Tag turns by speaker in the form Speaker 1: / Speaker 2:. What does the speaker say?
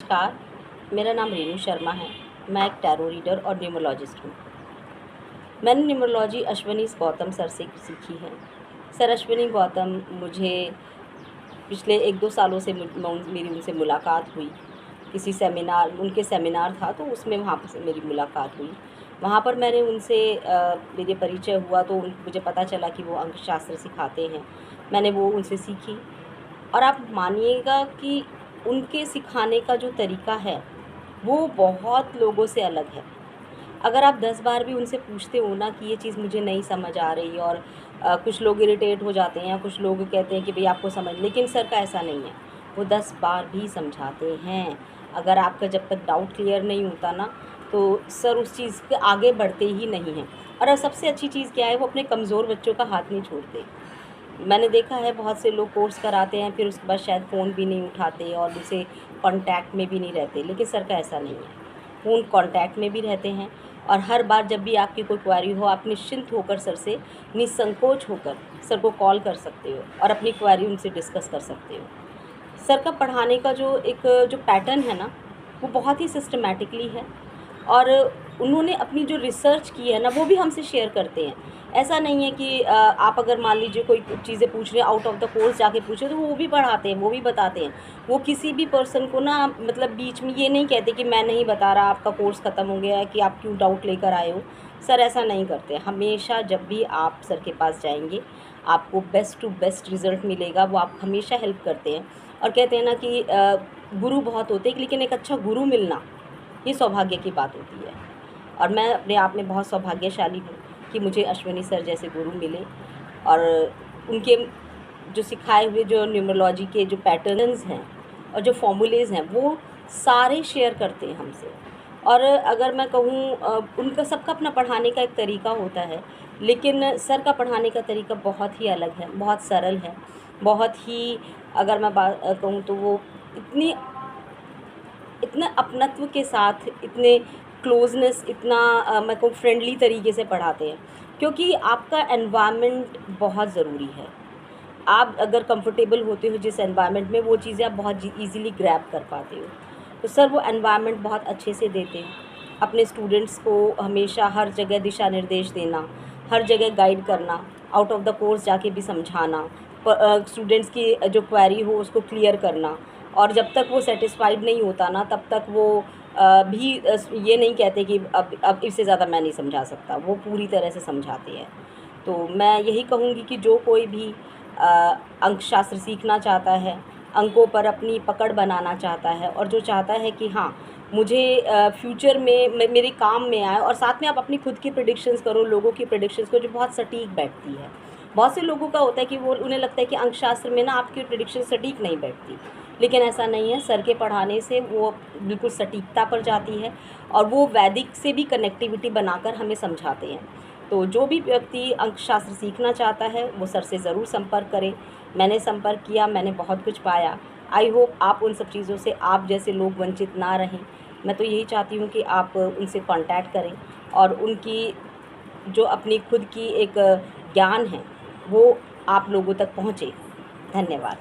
Speaker 1: नमस्कार, मेरा नाम रेणु शर्मा है। मैं एक टैरो रीडर और न्यूमरोलॉजिस्ट हूँ। मैंने न्यूमरोलॉजी अश्विनी गौतम सर से सीखी है। सर अश्विनी गौतम मुझे पिछले 1-2 सालों से मेरी उनसे मुलाकात हुई। किसी सेमिनार उनके सेमिनार था तो उसमें वहाँ पर से मेरी मुलाकात हुई। वहाँ पर मैंने उनसे मेरे परिचय हुआ तो मुझे पता चला कि वो अंकशास्त्र सिखाते हैं। मैंने वो उनसे सीखी और आप मानिएगा कि उनके सिखाने का जो तरीका है, वो बहुत लोगों से अलग है। अगर आप 10 बार भी उनसे पूछते हो ना कि ये चीज़ मुझे नहीं समझ आ रही और कुछ लोग इरिटेट हो जाते हैं, कुछ लोग कहते हैं कि भई आपको समझ, लेकिन सर का ऐसा नहीं है। वो 10 बार भी समझाते हैं। अगर आपका जब तक डाउट क्लियर नहीं होता ना, तो सर उस चीज़ के आगे बढ़ते ही नहीं हैं। और सबसे अच्छी चीज़ क्या है, वो अपने कमज़ोर बच्चों का हाथ नहीं छोड़ते। मैंने देखा है बहुत से लोग कोर्स कराते हैं, फिर उसके बाद शायद फ़ोन भी नहीं उठाते और उनसे कॉन्टैक्ट में भी नहीं रहते, लेकिन सर का ऐसा नहीं है। फ़ोन कॉन्टैक्ट में भी रहते हैं और हर बार जब भी आपकी कोई क्वेरी हो, आप निश्चिंत होकर सर से, निसंकोच होकर सर को कॉल कर सकते हो और अपनी क्वेरी उनसे डिस्कस कर सकते हो। सर का पढ़ाने का जो पैटर्न है ना, वो बहुत ही सिस्टमैटिकली है और उन्होंने अपनी जो रिसर्च की है ना, वो भी हमसे शेयर करते हैं। ऐसा नहीं है कि आप अगर मान लीजिए कोई चीज़ें पूछ रहे हैं, आउट ऑफ द कोर्स जाके पूछे, तो वो भी पढ़ाते हैं, वो भी बताते हैं। वो किसी भी पर्सन को ना मतलब बीच में ये नहीं कहते कि मैं नहीं बता रहा, आपका कोर्स ख़त्म हो गया है, कि आप क्यों डाउट लेकर आए हो। सर ऐसा नहीं करते। हमेशा जब भी आप सर के पास जाएँगे, आपको बेस्ट टू बेस्ट रिज़ल्ट मिलेगा। वो आप हमेशा हेल्प करते हैं और कहते हैं ना कि गुरु बहुत होते हैं, लेकिन एक अच्छा गुरु मिलना, ये सौभाग्य की बात होती है। और मैं अपने आप में बहुत सौभाग्यशाली हूँ कि मुझे अश्विनी सर जैसे गुरु मिले और उनके जो सिखाए हुए जो न्यूमरोलॉजी के जो पैटर्न्स हैं और जो फॉर्मूलेज़ हैं, वो सारे शेयर करते हैं हमसे। और अगर मैं कहूँ उनका सबका अपना पढ़ाने का एक तरीका होता है, लेकिन सर का पढ़ाने का तरीका बहुत ही अलग है, बहुत सरल है, बहुत ही, अगर मैं कहूँ तो वो इतनी इतना अपनत्व के साथ, इतने क्लोज़नेस, इतना मैं कहूँ फ्रेंडली तरीके से पढ़ाते हैं, क्योंकि आपका एनवायरनमेंट बहुत ज़रूरी है। आप अगर कंफर्टेबल होते हो जिस एनवायरनमेंट में, वो चीज़ें आप बहुत ईज़िली ग्रैब कर पाते हो। तो सर वो एनवायरनमेंट बहुत अच्छे से देते हैं। अपने स्टूडेंट्स को हमेशा हर जगह दिशा निर्देश देना, हर जगह गाइड करना, आउट ऑफ द कोर्स जाके भी समझाना, स्टूडेंट्स की जो क्वेरी हो उसको क्लियर करना। और जब तक वो सैटिस्फाइड नहीं होता ना, तब तक वो ये नहीं कहते कि अब इससे ज़्यादा मैं नहीं समझा सकता, वो पूरी तरह से समझाते हैं। तो मैं यही कहूँगी कि जो कोई भी अंकशास्त्र सीखना चाहता है, अंकों पर अपनी पकड़ बनाना चाहता है और जो चाहता है कि हाँ, मुझे फ्यूचर में मेरे काम में आए, और साथ में आप अपनी खुद की प्रेडिक्शंस करो, लोगों की प्रेडिक्शंस को जो बहुत सटीक बैठती है। बहुत से लोगों का होता है कि वो, उन्हें लगता है कि अंकशास्त्र में ना आपकी प्रेडिक्शन सटीक नहीं बैठती, लेकिन ऐसा नहीं है। सर के पढ़ाने से वो बिल्कुल सटीकता पर जाती है और वो वैदिक से भी कनेक्टिविटी बनाकर हमें समझाते हैं। तो जो भी व्यक्ति अंकशास्त्र सीखना चाहता है, वो सर से ज़रूर संपर्क करें। मैंने संपर्क किया, मैंने बहुत कुछ पाया। आई होप आप उन सब चीज़ों से, आप जैसे लोग वंचित ना रहें। मैं तो यही चाहती हूँ कि आप उनसे कॉन्टैक्ट करें और उनकी जो अपनी खुद की एक ज्ञान है, वो आप लोगों तक पहुँचे। धन्यवाद।